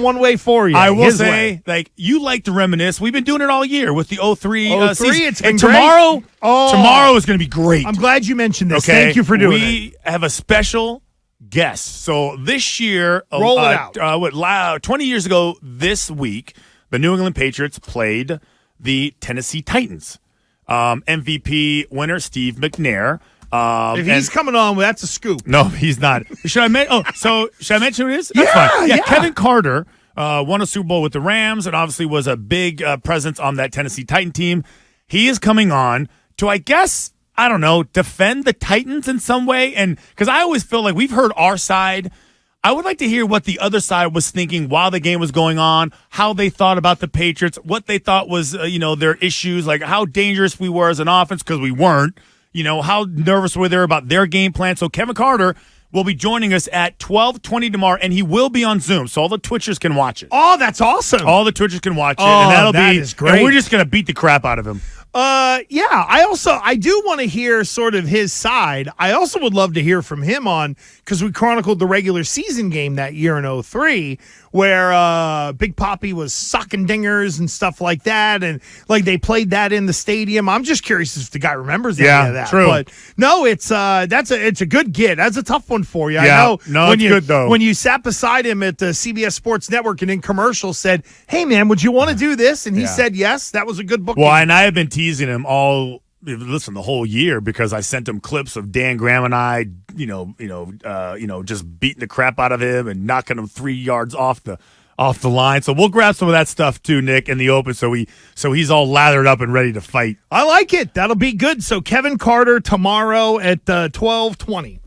one way for you. I will say, way. like, you like to reminisce. We've been doing it all year with the 03 season. It's been and great. tomorrow is going to be great. I'm glad you mentioned this. Okay? Thank you for doing it. We have a special guest. So this year, Roll it out. 20 years ago this week, the New England Patriots played the Tennessee Titans. MVP winner Steve McNair. If he's coming on, that's a scoop. No, he's not. Should I mention who it is? That's fine. Yeah. Kevin Carter won a Super Bowl with the Rams and obviously was a big presence on that Tennessee Titan team. He is coming on to, I guess, I don't know, defend the Titans in some way. And because I always feel like we've heard our side. I would like to hear what the other side was thinking while the game was going on, how they thought about the Patriots, what they thought was, their issues, like how dangerous we were as an offense, because we weren't. How nervous were they about their game plan. So Kevin Carter will be joining us at 12:20 tomorrow, and he will be on Zoom, so all the Twitchers can watch it. Oh, that's awesome. All the Twitchers can watch it, and that is great. And we're just going to beat the crap out of him. I do want to hear sort of his side. I also would love to hear from him because we chronicled the regular season game that year in 03 where Big Papi was sucking dingers and stuff like that, and like they played that in the stadium. I'm just curious if the guy remembers any of that. True. But no, it's a good get. That's a tough one for you. Yeah, I know. It's good though. When you sat beside him at the CBS Sports Network and in commercial said, "Hey man, would you want to do this?" And he said yes. That was a good book. Well, and I have been teasing him the whole year because I sent him clips of Dan Graham and I, just beating the crap out of him and knocking him 3 yards off the line. So we'll grab some of that stuff too, Nick, in the open. So he's all lathered up and ready to fight. I like it. That'll be good. So Kevin Carter tomorrow at 12:20.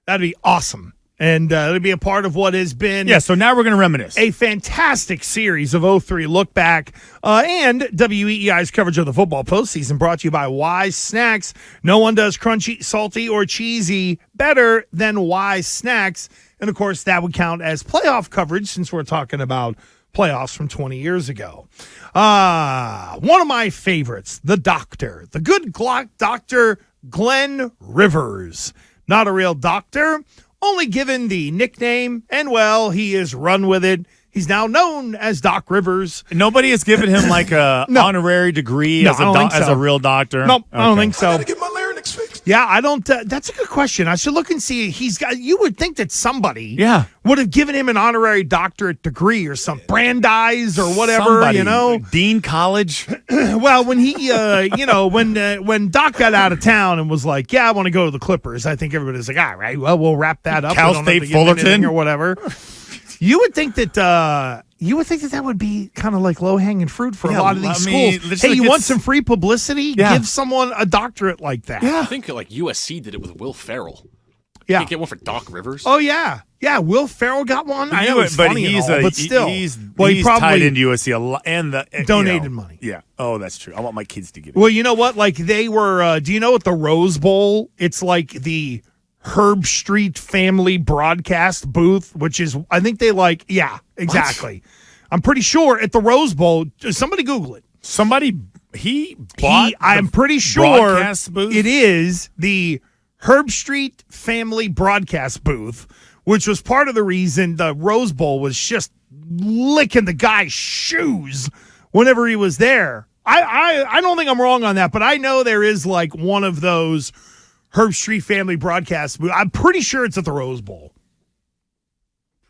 That'd be awesome. And it'll be a part of what has been. Yeah, so now we're going to reminisce. A fantastic series of 03 look back and WEEI's coverage of the football postseason brought to you by Wise Snacks. No one does crunchy, salty, or cheesy better than Wise Snacks. And, of course, that would count as playoff coverage since we're talking about playoffs from 20 years ago. One of my favorites, the doctor, the good Dr. Glenn Rivers. Not a real doctor, only given the nickname, and, well, he is run with it. He's now known as Doc Rivers. Nobody has given him like a honorary degree as a real doctor? Nope, I don't think so. I got to get my larynx fixed. Yeah, I don't. That's a good question. I should look and see. You would think that somebody would have given him an honorary doctorate degree or some Brandeis or whatever, Dean College. Well, when he, when Doc got out of town and was like, I want to go to the Clippers, I think everybody's like, all right, well, we'll wrap that up. Cal State Fullerton or whatever. You would think that that would be kind of like low-hanging fruit for a lot of these schools. Hey, you want some free publicity? Yeah. Give someone a doctorate like that. I think like USC did it with Will Ferrell. Yeah. Can't get one for Doc Rivers. Oh, yeah. Yeah, Will Ferrell got one. I know it's but funny he's but still. He's probably tied into USC a lot and donated money. Yeah. Oh, that's true. I want my kids to get it. Well, you know what? Like they were, do you know at the Rose Bowl, it's like the Herb Street family broadcast booth, which is, I think they exactly. What? I'm pretty sure at the Rose Bowl, somebody Google it. I'm pretty sure broadcast booth? It is the Herb Street family broadcast booth, which was part of the reason the Rose Bowl was just licking the guy's shoes whenever he was there. I don't think I'm wrong on that, but I know there is like one of those Herb Street family broadcast booth. I'm pretty sure it's at the Rose Bowl.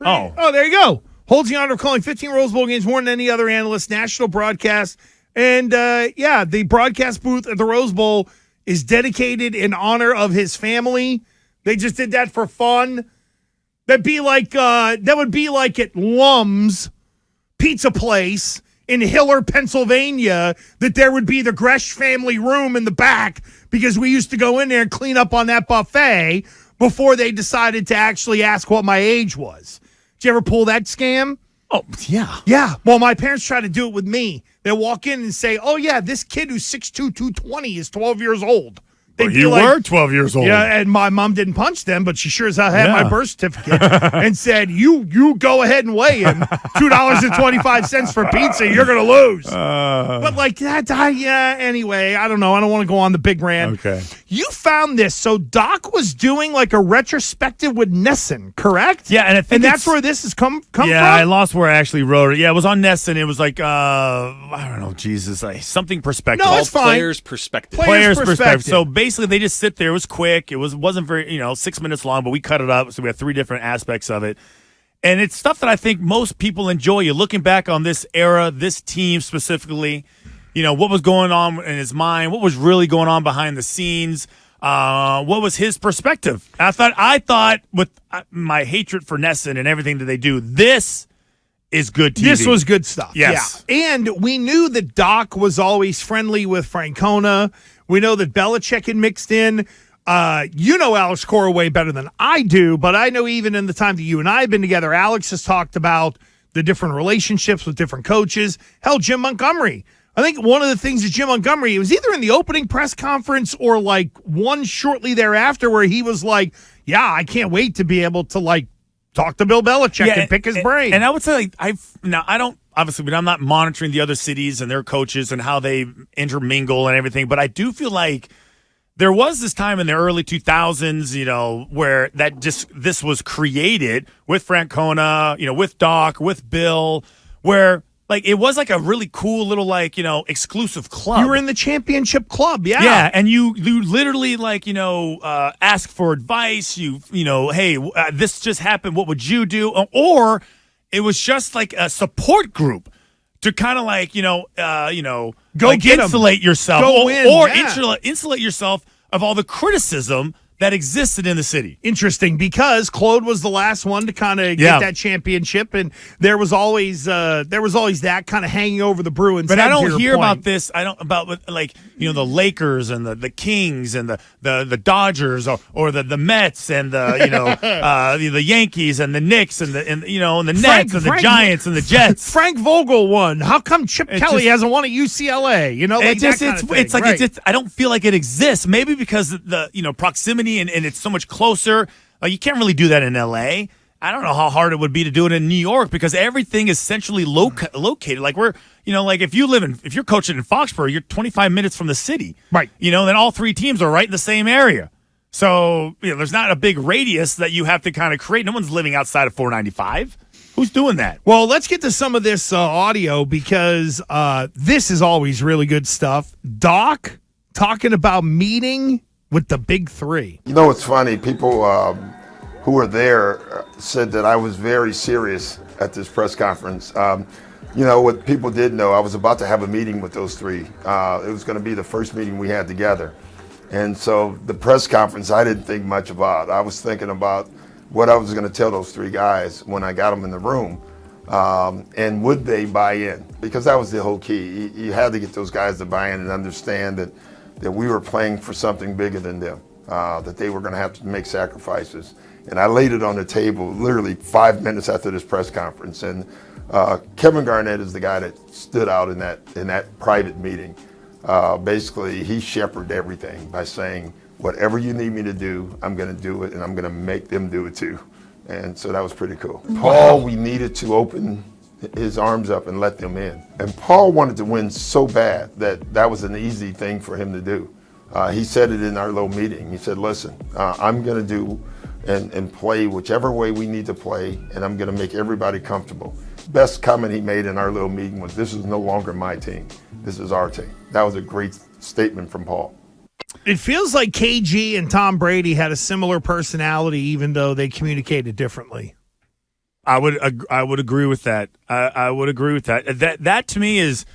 Oh, there you go. Holds the honor of calling 15 Rose Bowl games more than any other analyst, national broadcast. And, the broadcast booth at the Rose Bowl is dedicated in honor of his family. They just did that for fun. That would be like at Lum's Pizza Place in Hiller, Pennsylvania, that there would be the Gresh family room in the back because we used to go in there and clean up on that buffet before they decided to actually ask what my age was. Did you ever pull that scam? Oh, yeah. Yeah. Well, my parents tried to do it with me. They walk in and say, oh, yeah, this kid who's 6'2", 220 is 12 years old. They'd be You like, were 12 years old. Yeah, and my mom didn't punch them, but she sure as hell had Yeah. my birth certificate and said, you go ahead and weigh in. $2.25 for pizza, you're going to lose. But like that, anyway, I don't know. I don't want to go on the big rant. Okay. You found this. So Doc was doing like a retrospective with Nesson, correct? Yeah, and I think that's where this has come from? Yeah, I lost where I actually wrote it. Yeah, it was on Nesson. It was like, I don't know, Jesus, like something perspective. No, it's fine. Players' perspective. Players' perspective. So basically, they just sit there. It was quick. It wasn't very, 6 minutes long, but we cut it up. So we had 3 different aspects of it. And it's stuff that I think most people enjoy. You're looking back on this era, this team specifically, what was going on in his mind, what was really going on behind the scenes, what was his perspective. I thought with my hatred for Nesson and everything that they do, this is good TV. This was good stuff. Yes. Yeah. And we knew that Doc was always friendly with Francona. We know that Belichick had mixed in. Alex Cora way better than I do, but I know even in the time that you and I have been together, Alex has talked about the different relationships with different coaches. Hell, Jim Montgomery. I think one of the things that Jim Montgomery, it was either in the opening press conference or like one shortly thereafter where he was like, yeah, I can't wait to be able to like talk to Bill Belichick and pick his brain. And I would say, I don't, obviously, but I'm not monitoring the other cities and their coaches and how they intermingle and everything, but I do feel like there was this time in the early 2000s, where this was created with Francona, with Doc, with Bill, where like it was like a really cool little exclusive club. You were in the championship club, yeah. Yeah, and you literally ask for advice. Hey, this just happened. What would you do? Or it was just like a support group to kind of Go get 'em. insulate yourself, Go win, or yeah. insulate yourself of all the criticism that existed in the city. Interesting, because Claude was the last one to kind of get that championship, and there was always that kind of hanging over the Bruins. But head, I don't to your hear point. about this. I don't about the Lakers and the Kings and the Dodgers or the Mets and the Yankees and the Knicks and the Nets and the Giants and the Jets. Frank Vogel won. How come Chip Kelly hasn't won at UCLA? I don't feel like it exists. Maybe because the proximity and it's so much closer. You can't really do that in LA. I don't know how hard it would be to do it in New York because everything is centrally located. Like if you're coaching in Foxborough, you're 25 minutes from the city. Right. Then all 3 teams are right in the same area. So, there's not a big radius that you have to kind of create. No one's living outside of 495. Who's doing that? Well, let's get to some of this audio because this is always really good stuff. Doc talking about meeting with the big 3. It's funny. People who were there said that I was very serious at this press conference. What people did know, I was about to have a meeting with those 3. It was going to be the first meeting we had together. And so the press conference, I didn't think much about. I was thinking about what I was going to tell those 3 guys when I got them in the room. And would they buy in? Because that was the whole key. You had to get those guys to buy in and understand that we were playing for something bigger than them, that they were going to have to make sacrifices. And I laid it on the table literally 5 minutes after this press conference. And Kevin Garnett is the guy that stood out in that private meeting. Basically, he shepherded everything by saying, whatever you need me to do, I'm going to do it, and I'm going to make them do it too. And so that was pretty cool. Paul, we needed to open his arms up and let them in. And Paul wanted to win so bad that was an easy thing for him to do. He said it in our little meeting. He said, listen, I'm going to do and play whichever way we need to play, and I'm going to make everybody comfortable. Best comment he made in our little meeting was, this is no longer my team. This is our team. That was a great statement from Paul. It feels like KG and Tom Brady had a similar personality, even though they communicated differently. I would agree with that. I would agree with that. That to me is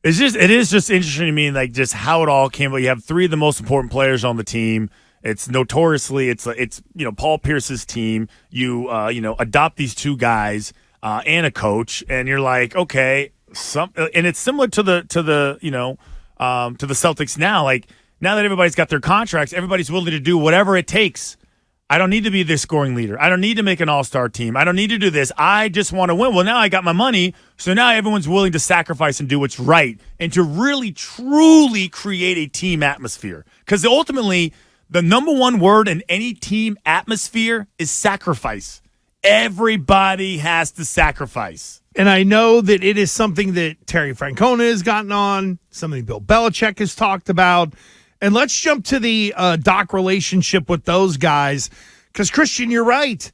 just interesting to me, like just how it all came about. You have 3 of the most important players on the team. It's notoriously it's Paul Pierce's team. You adopt these 2 guys and a coach, and you're like, okay, and it's similar to the Celtics now. Like now that everybody's got their contracts, everybody's willing to do whatever it takes I don't need to be the scoring leader. I don't need to make an all-star team. I don't need to do this. I just want to win. Well, now I got my money, so now everyone's willing to sacrifice and do what's right and to really, truly create a team atmosphere. Because ultimately, the number one word in any team atmosphere is sacrifice. Everybody has to sacrifice. And I know that it is something that Terry Francona has gotten on, something Bill Belichick has talked about. And let's jump to the Doc relationship with those guys. Because, Christian, you're right.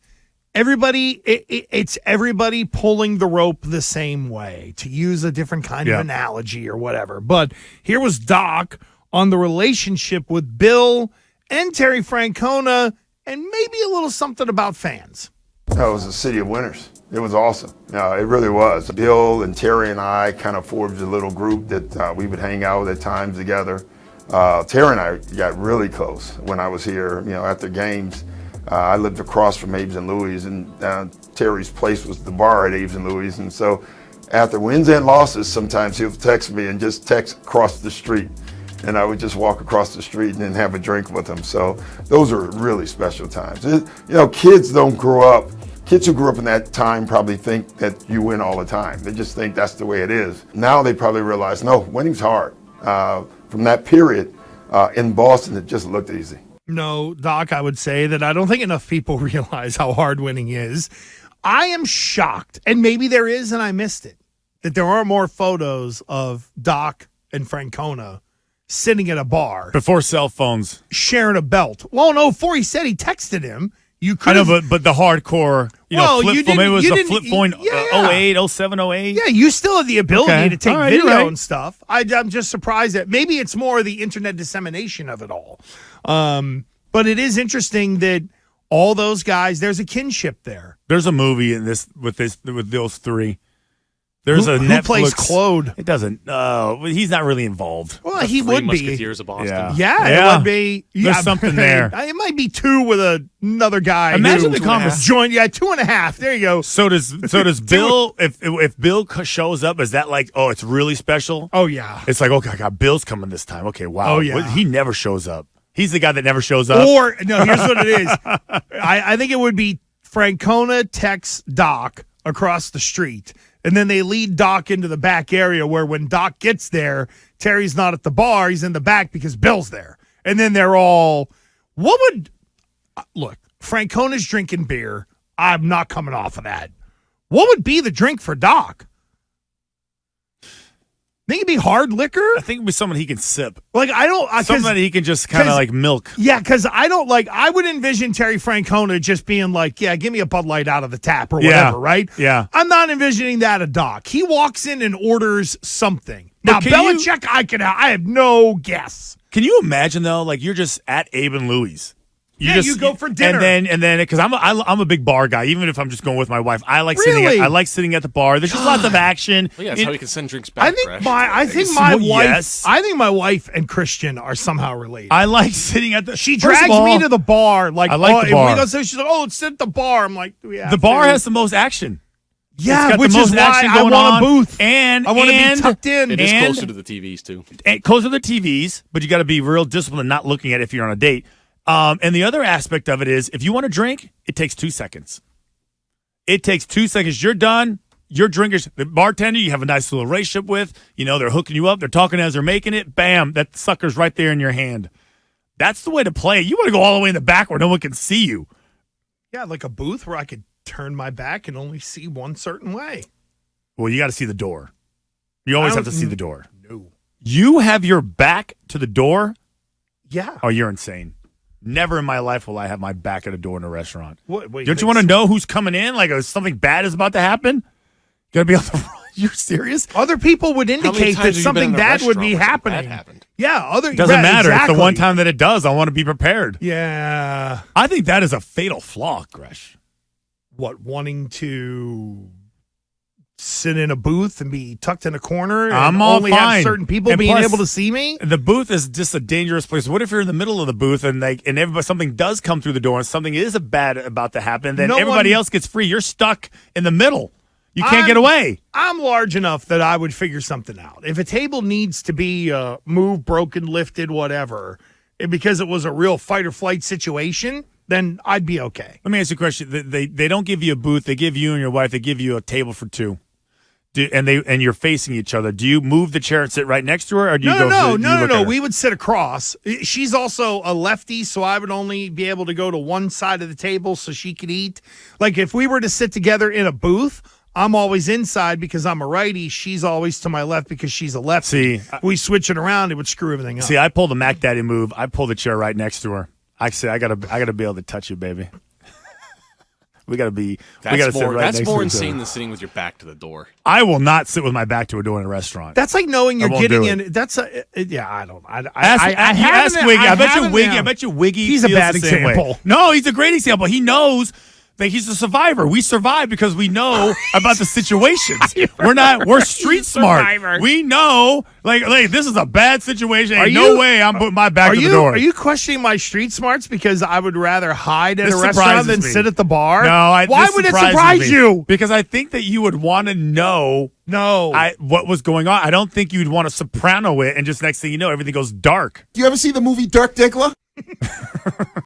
Everybody, it's everybody pulling the rope the same way, to use a different kind of analogy or whatever. But here was Doc on the relationship with Bill and Terry Francona, and maybe a little something about fans. Oh, it was a city of winners. It was awesome. It really was. Bill and Terry and I kind of forged a little group that we would hang out at times together. Terry and I got really close when I was here, after games. I lived across from Abe's and Louie's, and Terry's place was the bar at Abe's and Louie's. And so after wins and losses, sometimes he'll text me and just text across the street. And I would just walk across the street and then have a drink with him. So those are really special times. Kids don't grow up. Kids who grew up in that time probably think that you win all the time. They just think that's the way it is. Now they probably realize, no, winning's hard. From that period in Boston, it just looked easy. No, Doc, I would say that I don't think enough people realize how hard winning is. I am shocked, and maybe there is and I missed it, that there are more photos of Doc and Francona sitting at a bar. Before cell phones. Sharing a belt. Well, no, before he said he texted him. You could I know, but the hardcore, flip phone, maybe it was a flip phone 08, 07, 08. Yeah, you still have the ability to take video right. and stuff. I'm just surprised that maybe it's more the internet dissemination of it all. But it is interesting that all those guys, there's a kinship there. There's a movie in this with those three. There's a who Netflix. Plays Claude? It doesn't. He's not really involved. Well, The he Three would be. Musketeers of Boston. Yeah, it would be. There's something there. It might be two with another guy. Imagine the conversation. Join. Yeah, 2.5. There you go. So does Bill? If Bill shows up, is that like, oh, it's really special? Oh yeah. It's like, okay, I got Bill's coming this time. Okay, wow. Oh yeah. He never shows up. He's the guy that never shows up. Or no, here's what it is. I think it would be Francona texts Doc across the street. And then they lead Doc into the back area where when Doc gets there, Terry's not at the bar. He's in the back because Bill's there. And then they're all, look, Francona's drinking beer. I'm not coming off of that. What would be the drink for Doc? Think it'd be hard liquor? I think it'd be someone he can sip. Like, I don't. Something that he can just kind of like milk. Yeah, because I would envision Terry Francona just being like, yeah, give me a Bud Light out of the tap or whatever, right? Yeah. I'm not envisioning that of Doc. He walks in and orders something. Now, Belichick, I have no guess. Can you imagine, though, like you're just at Abe and Louie's? You go for dinner. And then because I'm a big bar guy, even if I'm just going with my wife, I like really? sitting at the bar. There's just lots of action. Well, yeah, that's how you can send drinks back. I think my wife and Christian are somehow related. I like sitting at the. She drags me to the bar. Like, I like the bar. If we go, so she's like, let's sit at the bar. I'm like, the bar has the most action. Yeah, which is why I want a booth. And I want to be tucked in. It is closer to the TVs, too. Closer to the TVs, but you got to be real disciplined and not looking at it if you're on a date. And the other aspect of it is, if you want to drink, it takes 2 seconds. It takes 2 seconds. You're done. Your drinkers, the bartender, you have a nice little relationship with. They're hooking you up. They're talking as they're making it. Bam, that sucker's right there in your hand. That's the way to play. You want to go all the way in the back where no one can see you. Yeah, like a booth where I could turn my back and only see one certain way. Well, you got to see the door. You always have to see the door. No. You have your back to the door? Yeah. Oh, you're insane. Never in my life will I have my back at a door in a restaurant. Wait, don't you want to know who's coming in? Like, something bad is about to happen? You got to be on the run. You're serious? Other people would indicate that something bad would be happening. Yeah, Doesn't matter. Exactly. It's the one time that it does. I want to be prepared. Yeah. I think that is a fatal flaw, Gresh. What, wanting to sit in a booth and be tucked in a corner and I'm all only fine. have certain people And being plus, able to see me? The booth is just a dangerous place. What if you're in the middle of the booth and everybody, something does come through the door and something is bad about to happen, then everybody else gets free. You're stuck in the middle. You can't get away. I'm large enough that I would figure something out. If a table needs to be moved, broken, lifted, whatever, and because it was a real fight or flight situation, then I'd be okay. Let me ask you a question. They don't give you a booth. They give you and your wife. They give you a table for two. And you're facing each other. Do you move the chair and sit right next to her, or do you No. We would sit across. She's also a lefty, so I would only be able to go to one side of the table so she could eat. Like if we were to sit together in a booth, I'm always inside because I'm a righty. She's always to my left because she's a lefty. See, we switch it around, it would screw everything up. See, I pulled the Mac Daddy move. I pulled the chair right next to her. I say, I gotta be able to touch you, baby. We gotta sit right next to each other. That's more insane than sitting with your back to the door. I will not sit with my back to a door in a restaurant. That's like knowing you're getting in. That's I don't. Ask Wiggy. I bet you Wiggy. He's a feels bad the same example. way. No, he's a great example. He knows that he's a survivor. We survive because we know about the situations. We're street smart. We know, like this is a bad situation. Ain't no way I'm putting my back to the door. Are you questioning my street smarts because I would rather hide at a restaurant than me. sit at the bar? No, why would it surprise you? Because I think that you would want to know what was going on. I don't think you'd want to soprano it and just next thing you know, everything goes dark. Do you ever see the movie Dirk Diggler?